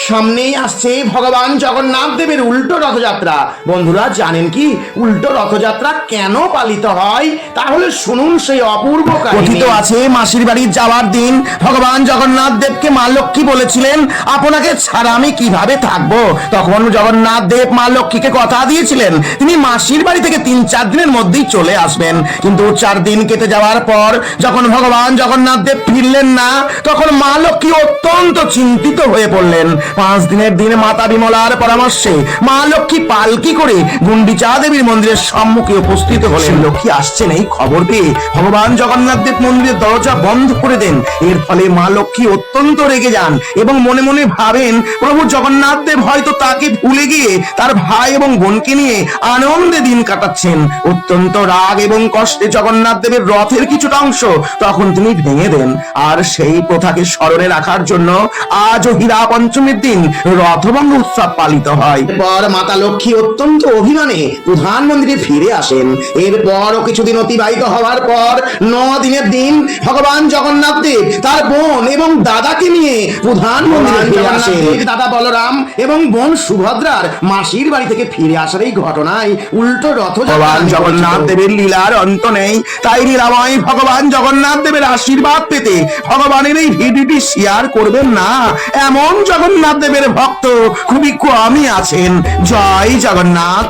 সামনেই আসছে ভগবান জগন্নাথ দেবের উল্টো রথযাত্রা। বন্ধুরা জানেন কি উল্টো রথযাত্রা কেন পালিত হয়? তাহলে শুনুন সেই অপূর্ব কাহিনী। কথিত আছে মাসির বাড়ি যাওয়ার দিন ভগবান জগন্নাথ দেবকে মা লক্ষ্মী বলেছিলেন, আপনাকে ছাড়া আমি কিভাবে থাকবো। তখন জগন্নাথ দেব মা লক্ষ্মীকে কথা দিয়েছিলেন তিনি মাসির বাড়ি থেকে 3-4 দিনের মধ্যেই চলে আসবেন। কিন্তু 4 দিন কেটে যাওয়ার পর যখন ভগবান জগন্নাথ দেব ফিরলেন না, তখন মা লক্ষ্মী অত্যন্ত চিন্তিত হয়ে পড়লেন। 5 দিনের দিন মাতা বিমলার পরামর্শে মা লক্ষ্মী পালকি করে গুন্ডিচা দেবীর মন্দিরের সম্মুখে উপস্থিত হলেন। লক্ষ্মী আসছেন এই খবর পেয়ে ভগবান জগন্নাথ দেব মন্দিরের দরজা বন্ধ করে দেন। এর ফলে মা লক্ষ্মী অত্যন্ত রেগে যান এবং মনে মনে ভাবেন প্রভু জগন্নাথ দেব হয়তো তাকে ভুলে গিয়ে তার ভাই এবং বোনকে নিয়ে আনন্দে দিন কাটাচ্ছেন। অত্যন্ত রাগ এবং কষ্টে জগন্নাথ দেবের রথের কিছুটা অংশ তখন তিনি ভেঙে দেন। আর সেই প্রথাকে স্মরণে রাখার জন্য আজও হীরা পঞ্চমীর দিন রথভঙ্গ উৎসব পালিত হয়। এরপর মাতা লক্ষ্মী অত্যন্ত অভিমানে প্রধান মন্দিরে ফিরে আসেন। এরপরও কিছুদিন অতিবাহিত হওয়ার পর 9 দিনের দিন ভগবান জগন্নাথ দেব তার বোন এবং দাদাকে নিয়ে প্রধান মন্দিরে ফিরে আসেন। দাদা বলরাম এবং বোন সুভদ্রার মাসির বাড়ি থেকে ফিরে আসার এই ঘটনায় উল্টো রথযাত্রা। ভগবান জগন্নাথ দেবের লীলার অন্ত নেই, তাই লীলাময় ভগবান জগন্নাথ দেবের আশীর্বাদ পেতে ভগবানের এই ভিডিওটি শেয়ার করবেন না এমন জগন্নাথ দেবের ভক্ত খুবই কমই আছেন। জয় জগন্নাথ।